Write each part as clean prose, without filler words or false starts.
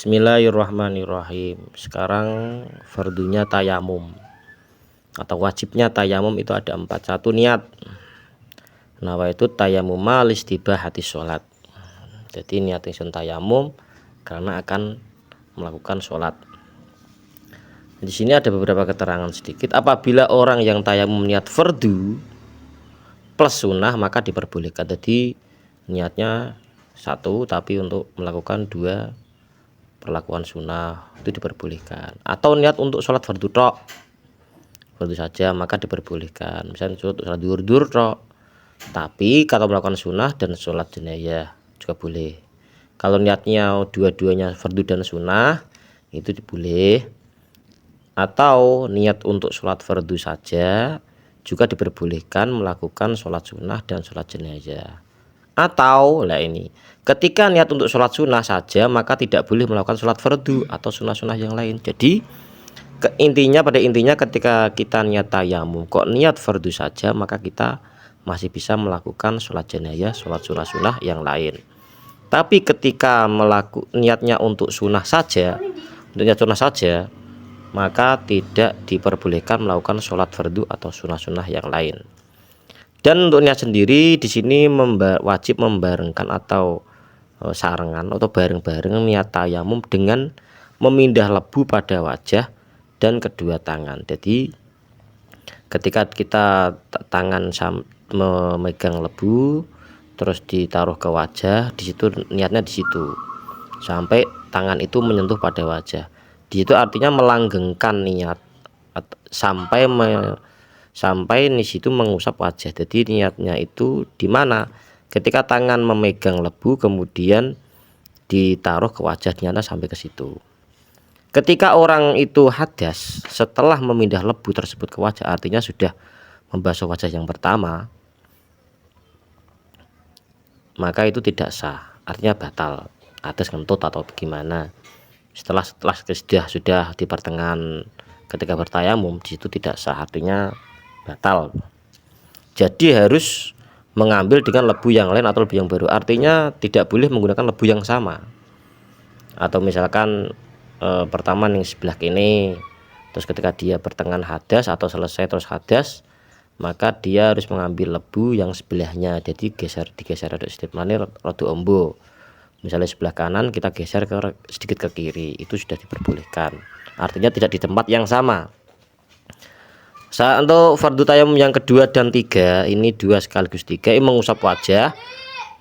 Bismillahirrahmanirrahim. Sekarang fardunya tayamum atau wajibnya tayamum itu ada 4. 1, niat. Nawaitu tayamum listibahati sholat. Jadi niat ingsun tayamum karena akan melakukan sholat. Di sini ada beberapa keterangan sedikit. Apabila orang yang tayamum niat fardu plus sunnah maka diperbolehkan. Jadi niatnya 1 tapi untuk melakukan 2 perlakuan sunnah itu diperbolehkan. Atau niat untuk sholat fardu tok, fardu saja maka diperbolehkan. Misalnya sholat duhur tok. Tapi kalau melakukan sunnah dan sholat jenayah juga boleh. Kalau niatnya dua-duanya fardu dan sunnah itu boleh. Atau niat untuk sholat fardu saja juga diperbolehkan melakukan sholat sunnah dan sholat jenazah. Atau ini ketika niat untuk sholat sunnah saja maka tidak boleh melakukan sholat fardu atau sunnah-sunnah yang lain. Jadi pada intinya ketika kita niat tayamum kok niat fardu saja maka kita masih bisa melakukan sholat jenazah, sholat sunnah-sunnah yang lain. Tapi ketika niatnya untuk sunnah saja, maka tidak diperbolehkan melakukan sholat fardu atau sunnah-sunnah yang lain. Dan untuk niat sendiri di sini wajib membarengkan atau sarengan atau bareng-bareng niat tayamum dengan memindah lebu pada wajah dan kedua tangan. Jadi ketika kita tangan memegang lebu terus ditaruh ke wajah, di situ niatnya di situ sampai tangan itu menyentuh pada wajah. Di situ artinya melanggengkan niat sampai di situ mengusap wajah. Jadi niatnya itu di mana? Ketika tangan memegang lebu kemudian ditaruh ke wajah, niatnya sampai ke situ. Ketika orang itu hadas setelah memindah lebu tersebut ke wajah, artinya sudah membasuh wajah yang pertama, maka itu tidak sah, artinya batal, hadas kentut atau bagaimana. Setelah sudah di pertengahan ketika bertayamum, di situ tidak sah, artinya batal. Jadi harus mengambil dengan lebu yang lain atau lebu yang baru. Artinya tidak boleh menggunakan lebu yang sama. Atau misalkan pertama nih sebelah kini, terus ketika dia pertengahan hadas atau selesai terus hadas, maka dia harus mengambil lebu yang sebelahnya. Jadi digeser sedikit mana rada ombo. Misalnya sebelah kanan kita geser sedikit ke kiri, itu sudah diperbolehkan. Artinya tidak di tempat yang sama. Untuk fardu tayamum yang kedua dan 3, ini 2 sekaligus 3, ini mengusap wajah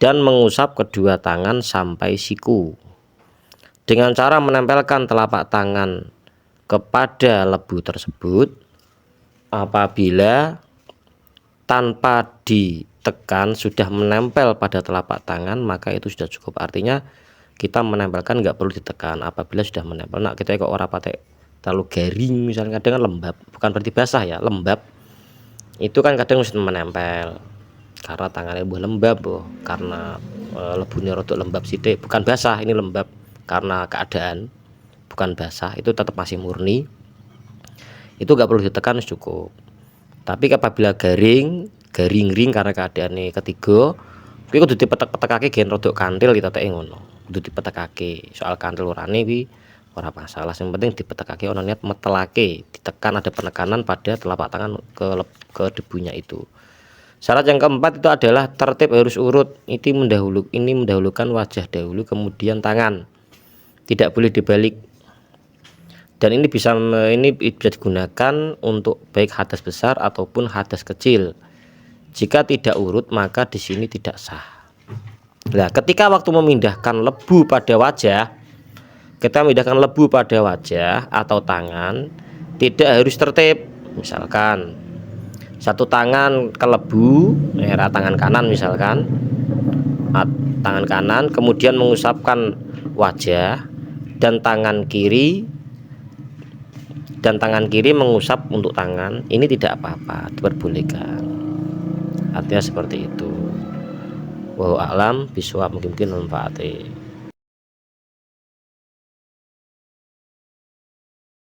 dan mengusap kedua tangan sampai siku dengan cara menempelkan telapak tangan kepada lebu tersebut. Apabila tanpa ditekan sudah menempel pada telapak tangan maka itu sudah cukup. Artinya kita menempelkan nggak perlu ditekan. Apabila sudah menempel, nah kita kok ora patek terlalu garing, misalnya kadang kan lembab, bukan berarti basah ya, lembab itu kan kadang mesti menempel karena tangannya lembab karena lebunya rodok lembab sidik, bukan basah, ini lembab karena keadaan, bukan basah, itu tetap masih murni, itu nggak perlu ditekan, cukup. Tapi apabila garing karena keadaannya ketiga, itu kudu dipetek-petekake gen rodok kantil, kita teke ngono, kudu dipetekake. Soal kantil urane kuwi ora masalah, yang penting dipetekake ono niat metelake, ditekan, ada penekanan pada telapak tangan ke debunya itu. Syarat yang keempat itu adalah tertib harus urut. Ini mendahulukan wajah dahulu kemudian tangan, tidak boleh dibalik. Dan ini bisa digunakan untuk baik hadas besar ataupun hadas kecil. Jika tidak urut maka di sini tidak sah. Nah, ketika waktu memindahkan lebu pada wajah, kita memindahkan lebu pada wajah atau tangan tidak harus tertib. Misalkan satu tangan ke lebu, tangan kanan misalkan, tangan kanan kemudian mengusapkan wajah dan tangan kiri mengusap untuk tangan, ini tidak apa-apa, diperbolehkan. Artinya seperti itu. Wallahu a'lam bishawab, mungkin manfaatnya.